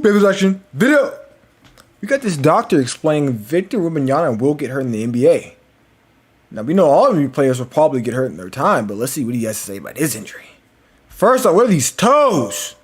Paper action. Video. We got this doctor explaining Victor Wembanyama will get hurt in the NBA. Now, we know all NBA players will probably get hurt in their time, but let's see what he has to say about his injury. First off, what are these toes?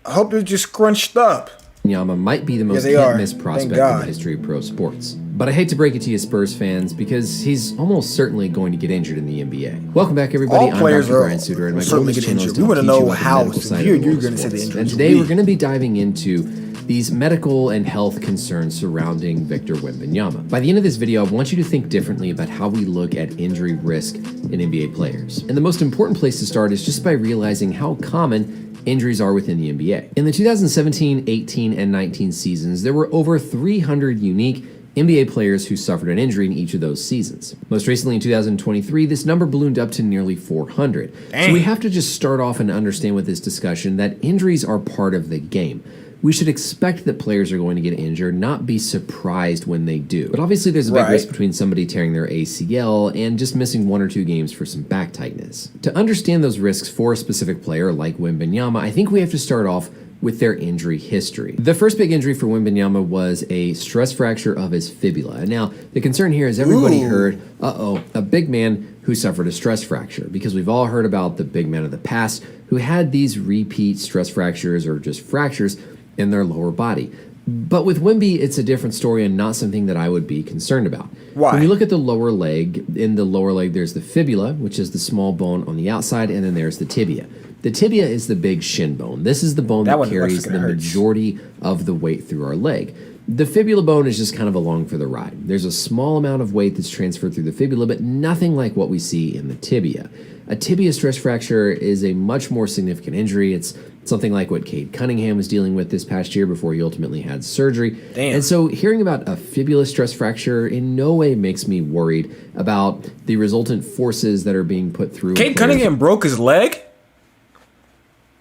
I hope they're just scrunched up. Wembanyama might be the most can't-miss prospect in the history of pro sports. But I hate to break it to you Spurs fans, because he's almost certainly going to get injured in the NBA. Welcome back, everybody. I'm Dr. Brian Suter, and my goal in this channel is to teach you about the medical side of the world of sports. And today we're going to be diving into these medical and health concerns surrounding Victor Wembanyama. By the end of this video, I want you to think differently about how we look at injury risk in NBA players. And the most important place to start is just by realizing how common injuries are within the NBA. In the 2017, 18, and 19 seasons, there were over 300 unique NBA players who suffered an injury in each of those seasons. Most recently in 2023, this number ballooned up to nearly 400. So we have to just start off and understand with this discussion that injuries are part of the game. We should expect that players are going to get injured, not be surprised when they do. But obviously there's a big risk between somebody tearing their ACL and just missing 1 or 2 games for some back tightness. To understand those risks for a specific player like Wembanyama, I think we have to start off with their injury history. The first big injury for Wembanyama was a stress fracture of his fibula. Now, the concern here is everybody heard, a big man who suffered a stress fracture, because we've all heard about the big men of the past who had these repeat stress fractures or just fractures in their lower body. But with Wemby, it's a different story and not something that I would be concerned about. Why? When you look at the lower leg, in the lower leg there's the fibula, which is the small bone on the outside, and then there's the tibia. The tibia is the big shin bone. This is the bone that carries the majority of the weight through our leg. The fibula bone is just kind of along for the ride. There's a small amount of weight that's transferred through the fibula, but nothing like what we see in the tibia. A tibia stress fracture is a much more significant injury. It's something like what Cade Cunningham was dealing with this past year before he ultimately had surgery. And so hearing about a fibula stress fracture in no way makes me worried about the resultant forces that are being put through. Cade Cunningham broke his leg?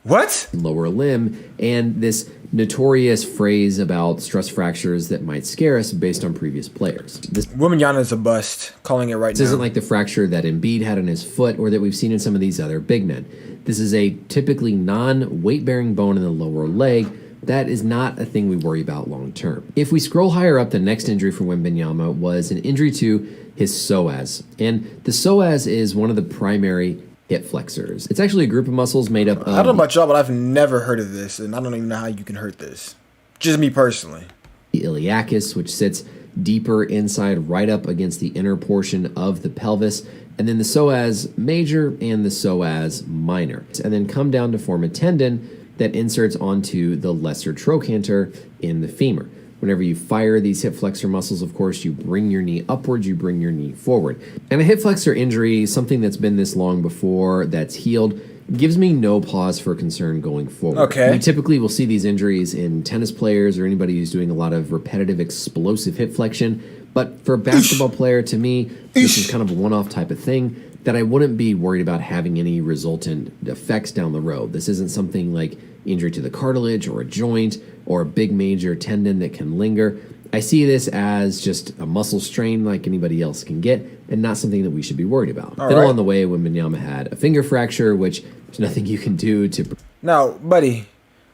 What? Lower limb, and this notorious phrase about stress fractures that might scare us based on previous players. Wembanyama is a bust, calling it right now. This isn't like the fracture that Embiid had in his foot or that we've seen in some of these other big men. This is a typically non-weight-bearing bone in the lower leg. That is not a thing we worry about long term. If we scroll higher up, the next injury for Wembanyama was an injury to his psoas. And the psoas is one of the primary hip flexors. It's actually a group of muscles made up of... I don't know about y'all, but I've never heard of this, and I don't even know how you can hurt this. Just me personally. The iliacus, which sits deeper inside right up against the inner portion of the pelvis, and then the psoas major and the psoas minor, and then come down to form a tendon that inserts onto the lesser trochanter in the femur. Whenever you fire these hip flexor muscles, of course, you bring your knee upwards, you bring your knee forward. And a hip flexor injury, something that's been this long before, that's healed, gives me no pause for concern going forward. Okay. We typically will see these injuries in tennis players or anybody who's doing a lot of repetitive, explosive hip flexion. But for a basketball player, to me, this is kind of a one-off type of thing that I wouldn't be worried about having any resultant effects down the road. This isn't something like injury to the cartilage or a joint or a big major tendon that can linger. I see this as just a muscle strain like anybody else can get and not something that we should be worried about. Then along the way, when Wembanyama had a finger fracture, which there's nothing you can do to... Now, buddy,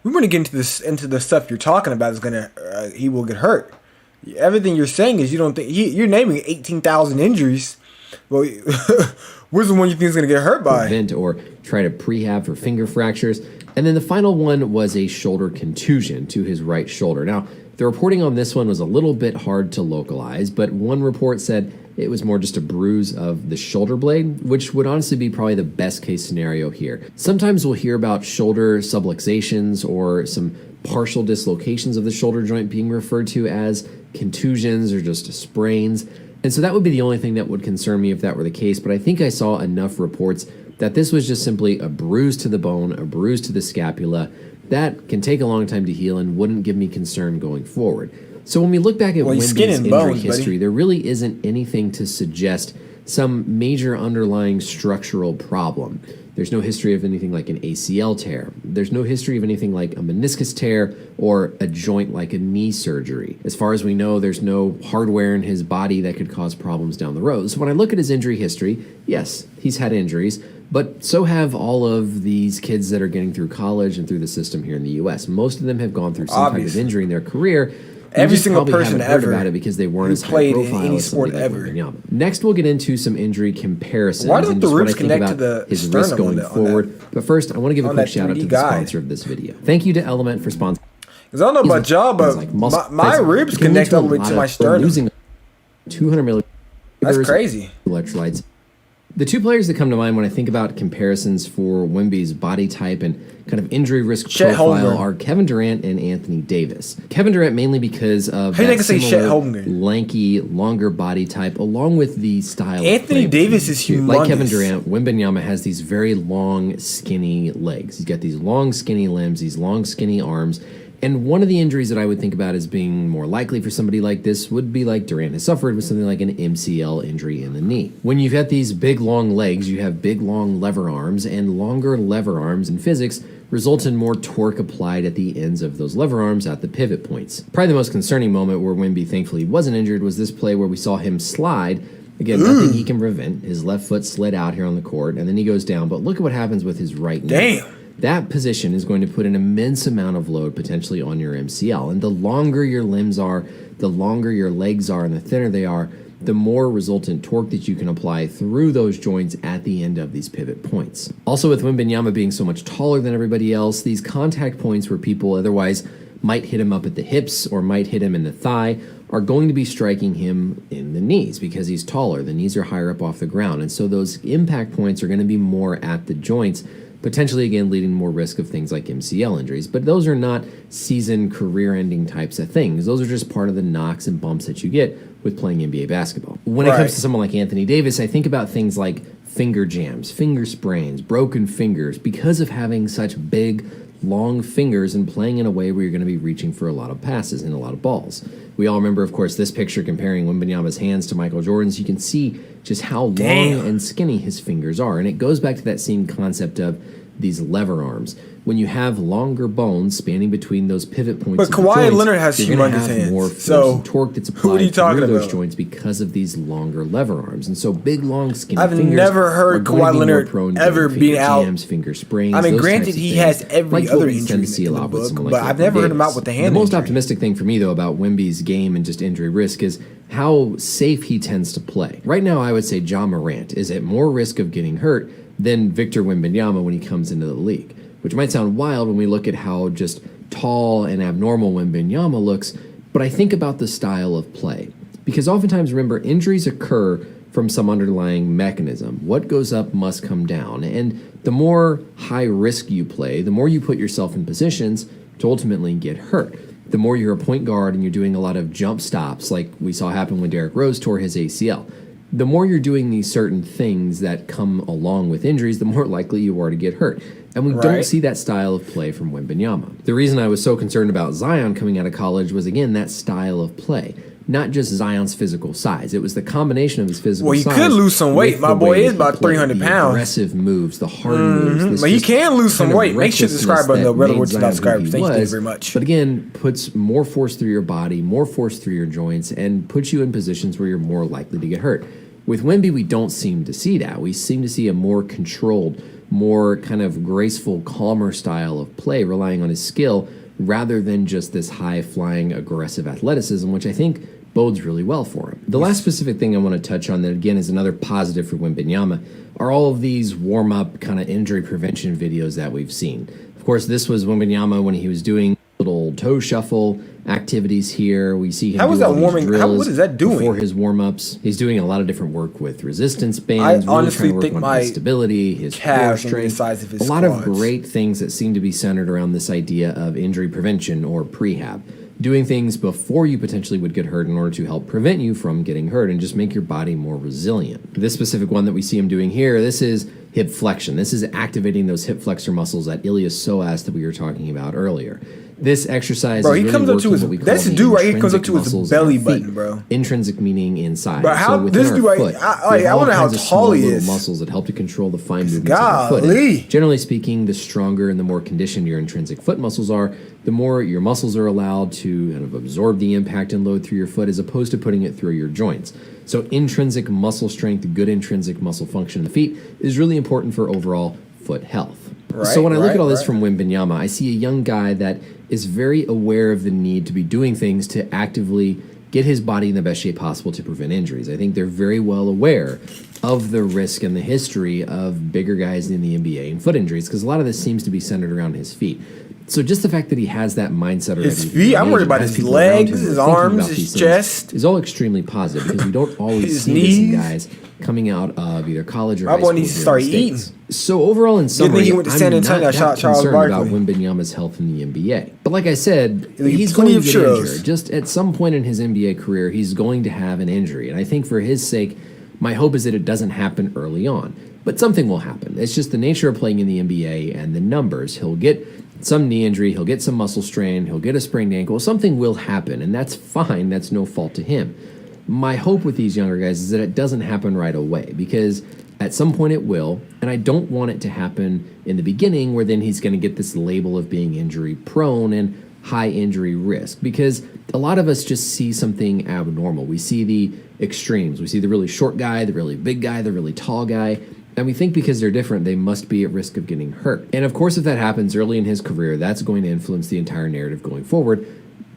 we want to get into the stuff you're talking about is he will get hurt. Everything you're saying is you don't think... You're naming 18,000 injuries. Well, where's the one you think is going to get hurt by? Prevent or try to prehab for finger fractures. And then the final one was a shoulder contusion to his right shoulder. Now, the reporting on this one was a little bit hard to localize, but one report said it was more just a bruise of the shoulder blade, which would honestly be probably the best case scenario here. Sometimes we'll hear about shoulder subluxations or some partial dislocations of the shoulder joint being referred to as contusions or just sprains. And so that would be the only thing that would concern me if that were the case, but I think I saw enough reports that this was just simply a bruise to the bone, a bruise to the scapula. That can take a long time to heal and wouldn't give me concern going forward. So when we look back at Wemby's injury history, there really isn't anything to suggest some major underlying structural problem. There's no history of anything like an ACL tear. There's no history of anything like a meniscus tear or a joint like a knee surgery. As far as we know, there's no hardware in his body that could cause problems down the road. So when I look at his injury history, yes, he's had injuries, But so have all of these kids that are getting through college and through the system here in the U.S. Most of them have gone through some type of injury in their career. Every single person heard about it because they weren't as high profile in any as sport like ever. Wembanyama. Next, we'll get into some injury comparisons. Why don't and the just what ribs I think connect about to the his sternum risk going forward. But first, I want to give a quick shout out to the sponsor of this video. Thank you to Element for sponsoring. Because I don't know about y'all, but my ribs connect all the way to my sternum. Losing 200 million. That's crazy. Electrolytes. The two players that come to mind when I think about comparisons for Wemby's body type and kind of injury risk profile are Kevin Durant and Anthony Davis. Kevin Durant mainly because of that similar lanky, longer body type, along with the style. Anthony Davis is humongous. Like Kevin Durant, Wembanyama has these very long, skinny legs. He's got these long, skinny limbs, these long, skinny arms. And one of the injuries that I would think about as being more likely for somebody like this would be like Durant has suffered with something like an MCL injury in the knee. When you've got these big, long legs, you have big, long lever arms, and longer lever arms in physics result in more torque applied at the ends of those lever arms at the pivot points. Probably the most concerning moment where Wemby thankfully wasn't injured was this play where we saw him slide. Again, nothing he can prevent. His left foot slid out here on the court, and then he goes down. But look at what happens with his right knee. Damn. That position is going to put an immense amount of load potentially on your MCL. And the longer your limbs are, the longer your legs are, and the thinner they are, the more resultant torque that you can apply through those joints at the end of these pivot points. Also, with Wembanyama being so much taller than everybody else, these contact points where people otherwise might hit him up at the hips or might hit him in the thigh are going to be striking him in the knees because he's taller. The knees are higher up off the ground. And so those impact points are going to be more at the joints, potentially, again, leading to more risk of things like MCL injuries. But those are not season, career-ending types of things. Those are just part of the knocks and bumps that you get with playing NBA basketball. When it comes to someone like Anthony Davis, I think about things like finger jams, finger sprains, broken fingers, because of having such big, long fingers and playing in a way where you're going to be reaching for a lot of passes and a lot of balls. We all remember, of course, this picture comparing Wembanyama's hands to Michael Jordan's. You can see just how long and skinny his fingers are. And it goes back to that same concept of these lever arms. When you have longer bones spanning between those pivot points, but Kawhi Leonard has humongous hands. More force and torque that's applied through those joints because of these longer lever arms. And so big, long, skinny fingers. I've never heard Kawhi Leonard ever be out. Jams, finger sprains. I mean, granted, he has every other injury in the book, but I've never heard him out with the hand injury. The most optimistic thing for me, though, about Wemby's game and just injury risk is how safe he tends to play. Right now, I would say Ja Morant is at more risk of getting hurt than Victor Wembanyama when he comes into the league, which might sound wild when we look at how just tall and abnormal Wembanyama looks, but I think about the style of play. Because oftentimes, remember, injuries occur from some underlying mechanism. What goes up must come down, and the more high risk you play, the more you put yourself in positions to ultimately get hurt. The more you're a point guard and you're doing a lot of jump stops, like we saw happen when Derrick Rose tore his ACL. The more you're doing these certain things that come along with injuries, the more likely you are to get hurt. And we don't see that style of play from Wembanyama. The reason I was so concerned about Zion coming out of college was, again, that style of play. Not just Zion's physical size. It was the combination of his physical size. Well, he could lose some weight. My boy is about 300 pounds. Aggressive moves, the hard moves. But he can lose some weight. Make sure to subscribe on the Red Alerts subscribe. Thank you very much. But again, puts more force through your body, more force through your joints, and puts you in positions where you're more likely to get hurt. With Wemby, we don't seem to see that. We seem to see a more controlled, more kind of graceful, calmer style of play, relying on his skill rather than just this high-flying, aggressive athleticism, which I think bodes really well for him. The last specific thing I want to touch on that, again, is another positive for Wembanyama are all of these warm-up kind of injury prevention videos that we've seen. Of course, this was Wembanyama when he was doing little toe shuffle activities here. We see him How is that warming? What is that doing? Before his warm-ups. He's doing a lot of different work with resistance bands. I honestly think his stability, his core strength, size of his a lot of great things that seem to be centered around this idea of injury prevention or prehab. Doing things before you potentially would get hurt in order to help prevent you from getting hurt and just make your body more resilient. This specific one that we see him doing here, this is hip flexion. This is activating those hip flexor muscles, that iliopsoas that we were talking about earlier. This exercise bro, is he really comes up to working his, what we call that's the the dude right here comes up intrinsic to his muscles in our belly feet. button, bro. Intrinsic meaning inside. But how so within this our dude right, foot, I we have all wonder how kinds of small tall he little is. muscles that help to control the fine movements of our foot. Golly. And generally speaking, the stronger and the more conditioned your intrinsic foot muscles are, the more your muscles are allowed to kind of absorb the impact and load through your foot as opposed to putting it through your joints. So intrinsic muscle strength, good intrinsic muscle function in the feet is really important for overall foot health. So when I look at all this from Wembanyama, I see a young guy that is very aware of the need to be doing things to actively get his body in the best shape possible to prevent injuries. I think they're very well aware of the risk and the history of bigger guys in the NBA and foot injuries, because a lot of this seems to be centered around his feet. So just the fact that he has that mindset already. His feet, I'm worried about his legs, his arms, his chest. Is all extremely positive because we don't always see this in guys coming out of either college or high school. My boy needs to start eating. So overall, in summary, he went to San Antonio, I'm not that Charles concerned about Barkley. Wembanyama's health in the NBA. But like I said, he's plenty going to of get churros. injured. Just at some point in his NBA career, he's going to have an injury. And I think for his sake, my hope is that it doesn't happen early on. But something will happen. It's just the nature of playing in the NBA and the numbers. He'll get some knee injury, he'll get some muscle strain, he'll get a sprained ankle. Something will happen, and that's fine. That's no fault to him. My hope with these younger guys is that it doesn't happen right away, because at some point it will, and I don't want it to happen in the beginning where then he's going to get this label of being injury prone and high injury risk, because a lot of us just see something abnormal. We see the extremes. We see the really short guy, the really big guy, the really tall guy, and we think because they're different, they must be at risk of getting hurt. And of course, if that happens early in his career, that's going to influence the entire narrative going forward.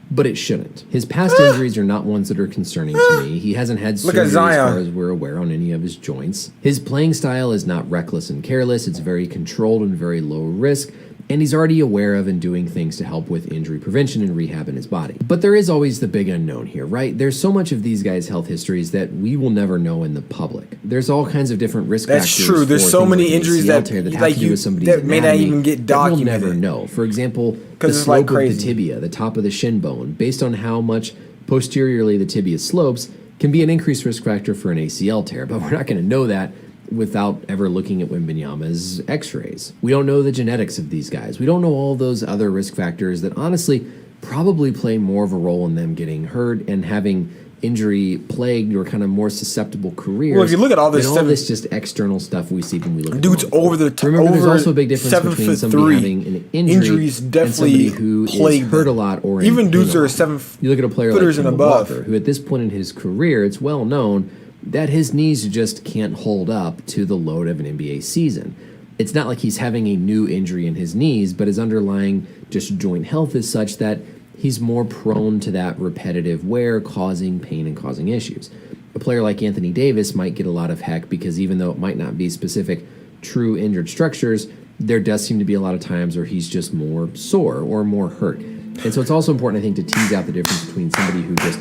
But it shouldn't. His past injuries are not ones that are concerning to me. He hasn't had surgery as far as we're aware on any of his joints. His playing style is not reckless and careless. It's very controlled and very low risk. And he's already aware of and doing things to help with injury prevention and rehab in his body. But there is always the big unknown here, right? There's so much of these guys' health histories that we will never know in the public. There's all kinds of different risk factors. That's true. There's so many injuries that have to do with somebody's that may not even get documented. We'll never know. For example, the slope of the tibia, the top of the shin bone, based on how much posteriorly the tibia slopes, can be an increased risk factor for an ACL tear. But we're not going to know that without ever looking at Wembanyama's x-rays. We don't know the genetics of these guys. We don't know all those other risk factors that honestly probably play more of a role in them getting hurt and having injury-plagued or kind of more susceptible careers. Well, if you look at all this, this just external stuff we see when we look at dudes over the top. Remember, there's also a big difference between somebody having an injury and somebody who is hurt a lot or even dudes are 7 You look at a player like and above, Walker, who at this point in his career, it's well known that his knees just can't hold up to the load of an NBA season. It's not like he's having a new injury in his knees, but his underlying just joint health is such that he's more prone to that repetitive wear, causing pain and causing issues. A player like Anthony Davis might get a lot of heck because even though it might not be specific true injured structures, there does seem to be a lot of times where he's just more sore or more hurt. And so it's also important, I think, to tease out the difference between somebody who just...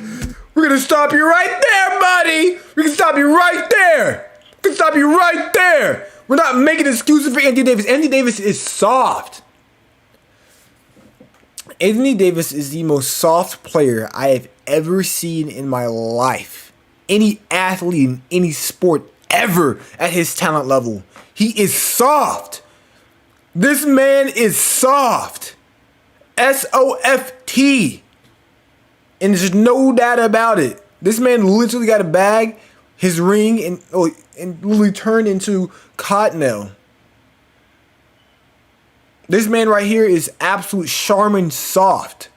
We're going to stop you right there, buddy! We can stop you right there! We can stop you right there! We're not making excuses for Anthony Davis. Anthony Davis is soft. Anthony Davis is the most soft player I have ever seen in my life. Any athlete in any sport ever at his talent level. He is soft. This man is soft. S-O-F-T. And there's no doubt about it. This man literally got a bag, his ring, and literally turned into cottonelle. This man right here is absolute Charmin soft.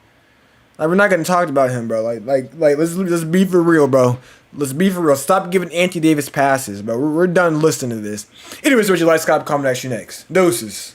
Like, we're not gonna talk about him, bro. Like, let's be for real, bro. Let's be for real. Stop giving Anthony Davis passes, bro. We're done listening to this. Anyways, what you like, subscribe, comment, action next. Doses.